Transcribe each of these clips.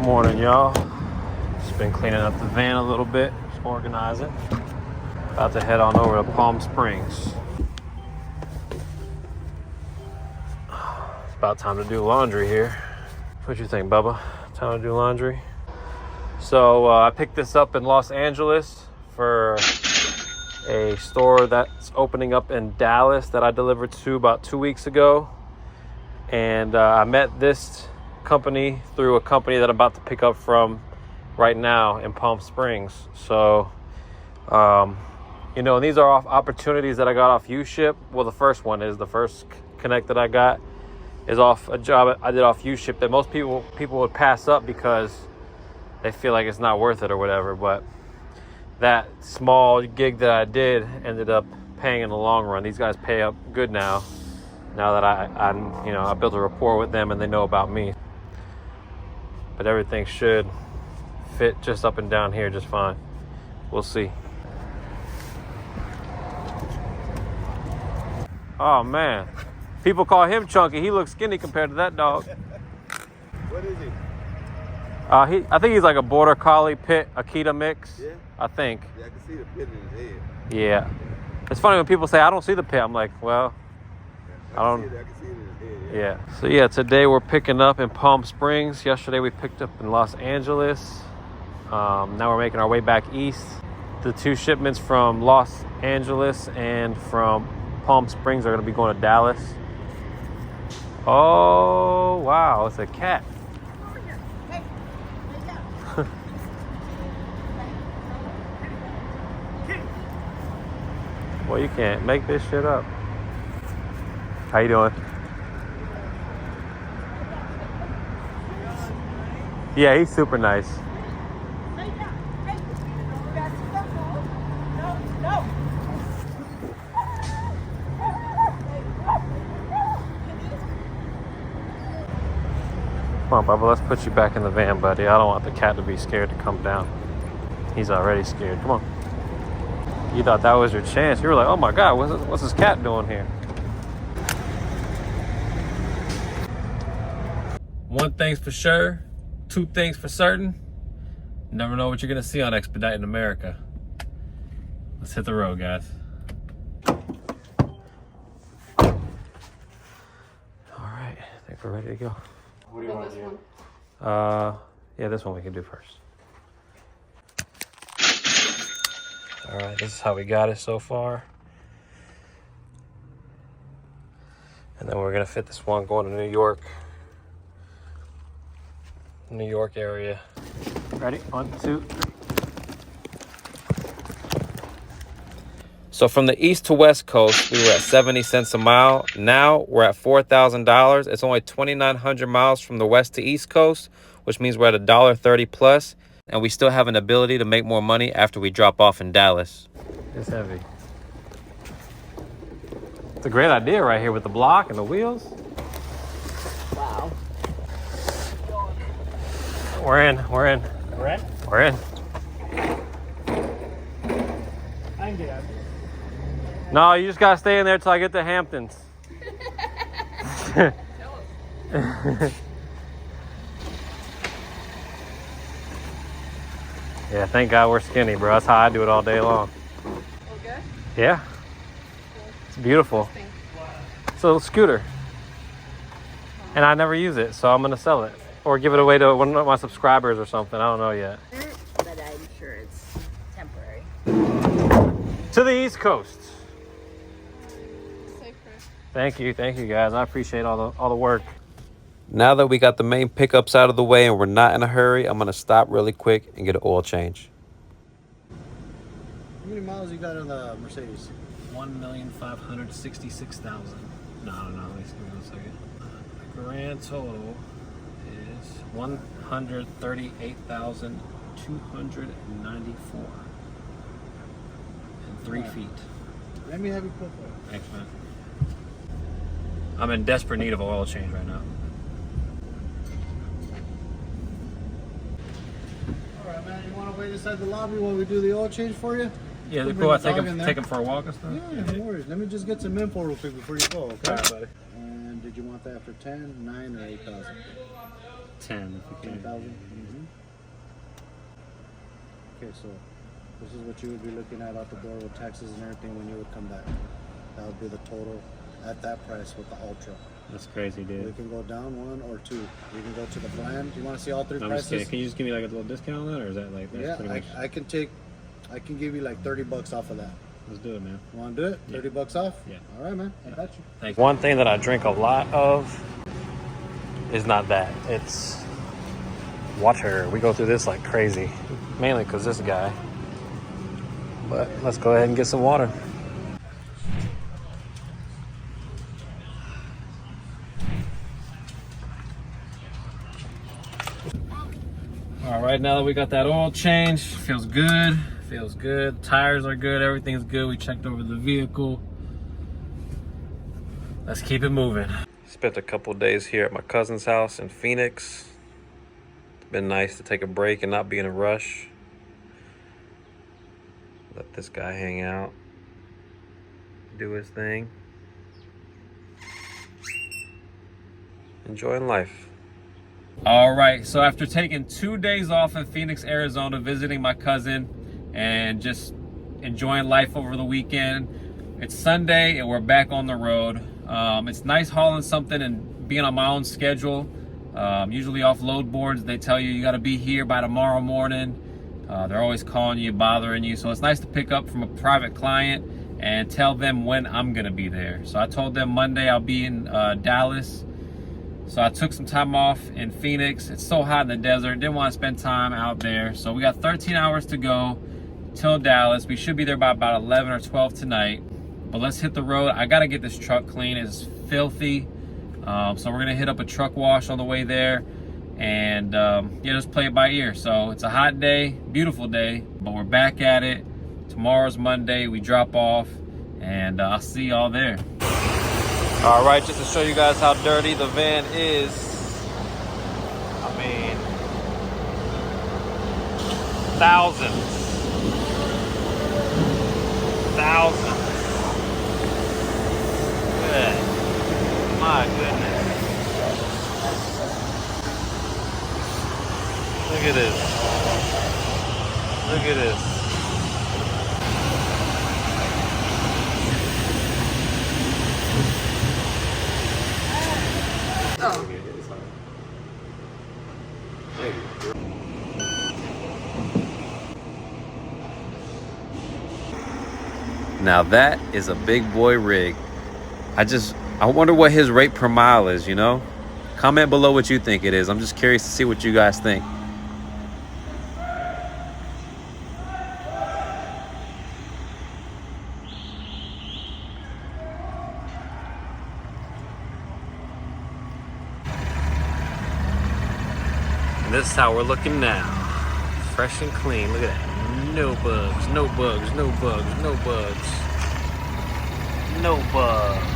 Morning, y'all. Just been cleaning up the van a little bit, just organizing. About to head on over to Palm Springs. It's about time to do laundry here. What you think, Bubba? Time to do laundry? So I picked this up in Los Angeles for a store that's opening up in Dallas that I delivered to about 2 weeks ago. And I met this company through a company that I'm about to pick up from right now in Palm Springs. So, these are opportunities that I got off Uship. Well, the first one is the first connect that I got is off a job I did off Uship that most people would pass up because they feel like it's not worth it or whatever. But that small gig that I did ended up paying in the long run. These guys pay up good now that I built a rapport with them and they know about me. But everything should fit just up and down here just fine. We'll see. Oh man, people call him chunky. He looks skinny compared to that dog. What is he? I think he's like a border collie pit Akita mix. Yeah. I think. Yeah, I can see the pit in his head. Yeah. It's funny when people say I don't see the pit. I'm like, well, I can see it in his head. Yeah. So yeah, today we're picking up in Palm Springs. Yesterday we picked up in Los Angeles. Now we're making our way back east. The two shipments from Los Angeles and from Palm Springs are going to be going to Dallas. Oh wow, it's a cat. Well, you can't make this shit up. How you doing? Yeah, he's super nice. Come on, Bubba, let's put you back in the van, buddy. I don't want the cat to be scared to come down. He's already scared. Come on. You thought that was your chance. You were like, oh my God, what's this cat doing here? One thing's for sure, two things for certain. You never know what you're going to see on Expediting America. Let's hit the road, guys. All right, I think we're ready to go. What do you want to do? Yeah, this one we can do first. All right, this is how we got it so far. And then we're gonna fit this one going to New York area. Ready? 1, 2, 3. So from the east to west coast, we were at 70 cents a mile. Now we're at $4,000. It's only 2,900 miles from the west to east coast, which means we're at $1.30 plus. And we still have an ability to make more money after we drop off in Dallas. It's heavy. It's a great idea right here with the block and the wheels. Wow. We're in. We're in? We're in. I can get out. No, you just gotta stay in there till I get to Hamptons. Yeah, thank God we're skinny, bro. That's how I do it all day long. Okay. Yeah. It's beautiful. It's a little scooter. And I never use it, so I'm going to sell it. Or give it away to one of my subscribers or something. I don't know yet. But I'm sure it's temporary. To the East Coast. Safer. Thank you, guys. I appreciate all the work. Now that we got the main pickups out of the way and we're not in a hurry, I'm going to stop really quick and get an oil change. How many miles you got on the Mercedes? 1,566,000. No, let me see one second. The grand total is 138,294 and 3 feet. Let me have you put that. Thanks, man. I'm in desperate need of an oil change right now. Alright, man, you want to wait inside the lobby while we do the oil change for you? Yeah, they're cool. I take him for a walk and stuff? Yeah, no worries. Let me just get some info real quick before you go, okay? All right, buddy. And did you want that for 10, 9, or 8,000? 10 if you can. 10,000. Okay, so this is what you would be looking at out the door with taxes and everything when you would come back. That would be the total at that price with the Ultra. That's crazy, dude. We can go down 1 or 2. We can go to the plan. Do you want to see all 3 I'm prices? just kidding. Can you just give me like a little discount on that, or is that like that's pretty much? I can give you like $30 off of that. Let's do it, man. You want to do it? Yeah. $30 off? Yeah. All right, man. I got you. Thank you. One thing that I drink a lot of is not that. It's water. We go through this like crazy, mainly because this guy. But let's go ahead and get some water. All right, now that we got that oil change, feels good. Feels good. Tires are good. Everything's good. We checked over the vehicle. Let's keep it moving. Spent a couple days here at my cousin's house in Phoenix. It's been nice to take a break and not be in a rush. Let this guy hang out, do his thing. Enjoying life. All right, so after taking 2 days off in Phoenix, Arizona, visiting my cousin and just enjoying life over the weekend, it's Sunday and we're back on the road. It's nice hauling something and being on my own schedule. Usually off load boards, they tell you got to be here by tomorrow morning. They're always calling you, bothering you. So it's nice to pick up from a private client and tell them when I'm gonna be there. So I told them Monday I'll be in Dallas. So I took some time off in Phoenix. It's so hot in the desert, didn't want to spend time out there. So we got 13 hours to go till Dallas. We should be there by about 11 or 12 tonight. But let's hit the road. I gotta get this truck clean. It's filthy. So we're gonna hit up a truck wash on the way there. And yeah, just play it by ear. So it's a hot day, beautiful day, but we're back at it. Tomorrow's Monday, we drop off, and I'll see y'all there. All right, just to show you guys how dirty the van is. I mean, thousands. Good. My goodness. Look at this. Look at this. Now that is a big boy rig. I wonder what his rate per mile is, you know? Comment below what you think it is. I'm just curious to see what you guys think. And this is how we're looking now. Fresh and clean. Look at that. No bugs, no bugs, no bugs, no bugs. No bugs.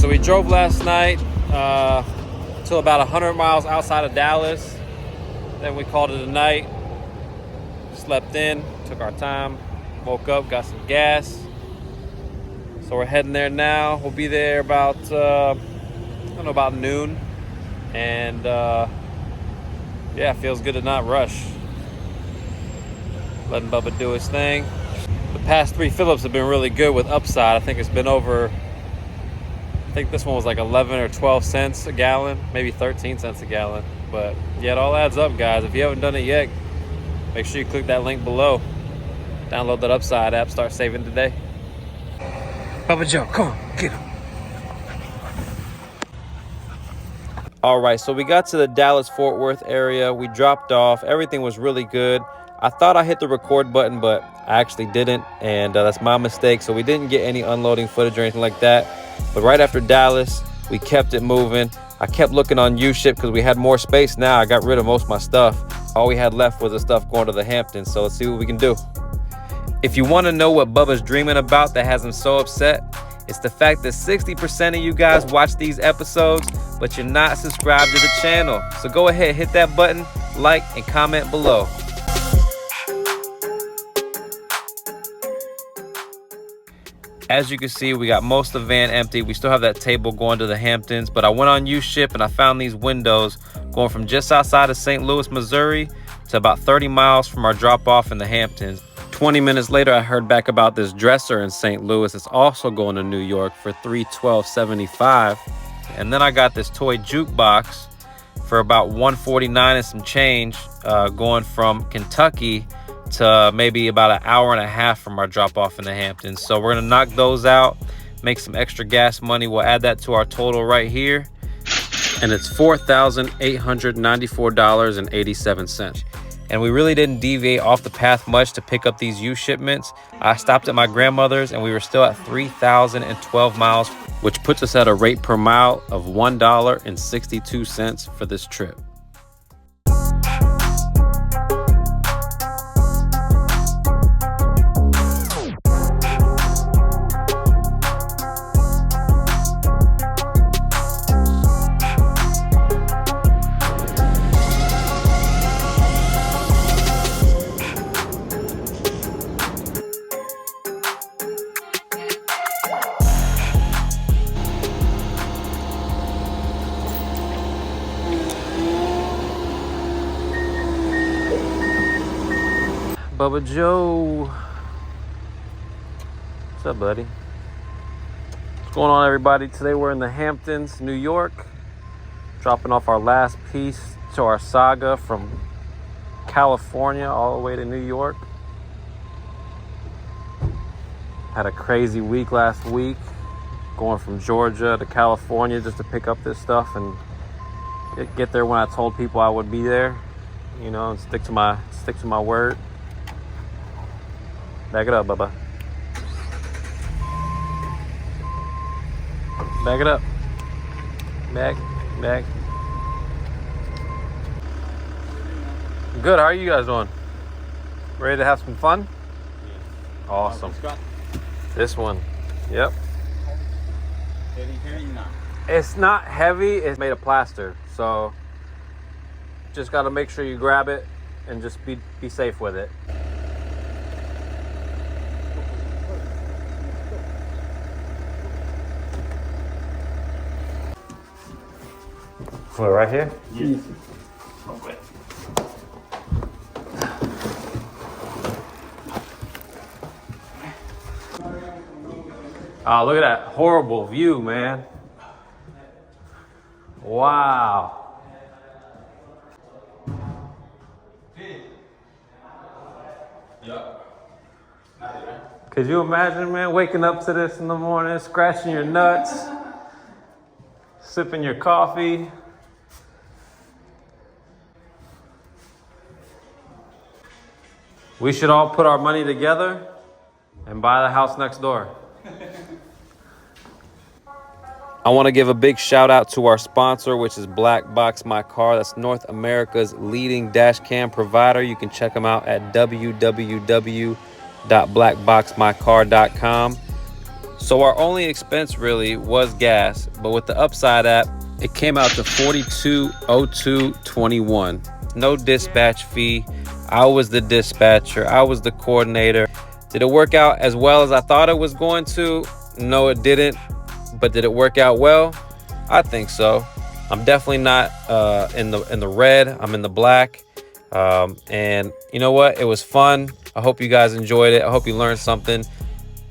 So we drove last night till about 100 miles outside of Dallas. Then we called it a night. Slept in, took our time, woke up, got some gas. So we're heading there now. We'll be there about, I don't know, about noon. And yeah, it feels good to not rush. Letting Bubba do his thing. The past 3 fill-ups have been really good with upside. I think it's been over, I think this one was like 11 or 12 cents a gallon, maybe 13 cents a gallon. But yeah, it all adds up, guys. If you haven't done it yet, make sure you click that link below. Download that Upside app, start saving today. Bubba Joe, come on, get him. All right, so we got to the Dallas-Fort Worth area. We dropped off. Everything was really good. I thought I hit the record button, but I actually didn't, and that's my mistake. So we didn't get any unloading footage or anything like that. But right after Dallas, we kept it moving. I kept looking on Uship because we had more space now. I got rid of most of my stuff. All we had left was the stuff going to the Hamptons. So let's see what we can do. If you want to know what Bubba's dreaming about that has him so upset, it's the fact that 60% of you guys watch these episodes, but you're not subscribed to the channel. So go ahead, hit that button, like, and comment below. As you can see, we got most of the van empty. We still have that table going to the Hamptons, but I went on Uship and I found these windows going from just outside of St. Louis, Missouri to about 30 miles from our drop off in the Hamptons. 20 minutes later, I heard back about this dresser in St. Louis. It's also going to New York for $312.75. And then I got this toy jukebox for about $149 and some change, going from Kentucky to maybe about an hour and a half from our drop off in the Hamptons. So we're gonna knock those out, make some extra gas money. We'll add that to our total right here, and it's $4,894.87. And we really didn't deviate off the path much to pick up these used shipments. I stopped at my grandmother's and we were still at 3,012 miles, which puts us at a rate per mile of $1.62 for this trip. Bubba Joe. What's up, buddy? What's going on, everybody? Today we're in the Hamptons, New York, dropping off our last piece to our saga from California all the way to New York. Had a crazy week last week, going from Georgia to California just to pick up this stuff and get there when I told people I would be there, you know, and stick to my word. Back it up, Bubba. Back it up. Back. Good, how are you guys doing? Ready to have some fun? Yeah. Awesome. This one. Yep. Heavy, not. It's not heavy, it's made of plaster. So just gotta make sure you grab it and just be safe with it. Put it right here? Yes. Okay. Oh, look at that horrible view, man. Wow. Could you imagine, man, waking up to this in the morning, scratching your nuts, sipping your coffee? We should all put our money together and buy the house next door. I want to give a big shout out to our sponsor, which is Black Box My Car. That's North America's leading dash cam provider. You can check them out at www.blackboxmycar.com. So our only expense really was gas, but with the Upside app, it came out to $4202.21. No dispatch fee. I was the dispatcher. I was the coordinator. Did it work out as well as I thought it was going to? No, it didn't. But did it work out well? I think so. I'm definitely not in the red. I'm in the black. And you know what? It was fun. I hope you guys enjoyed it. I hope you learned something.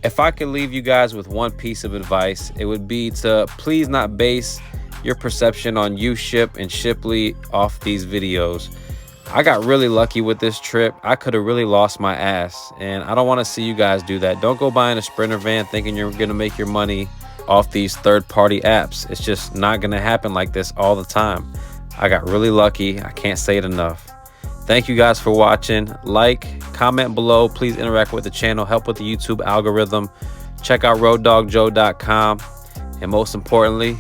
If I could leave you guys with one piece of advice, it would be to please not base your perception on Uship and Shipley off these videos. I got really lucky with this trip. I could have really lost my ass, and I don't want to see you guys do that. Don't go buying a Sprinter van thinking you're going to make your money off these third-party apps. It's just not going to happen like this all the time. I got really lucky. I can't say it enough. Thank you guys for watching. Like, comment below. Please interact with the channel. Help with the YouTube algorithm. Check out RoadDogJoe.com. And most importantly,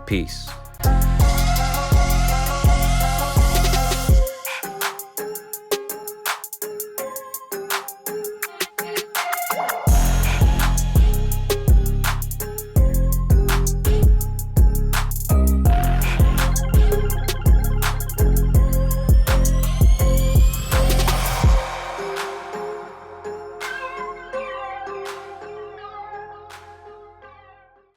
peace.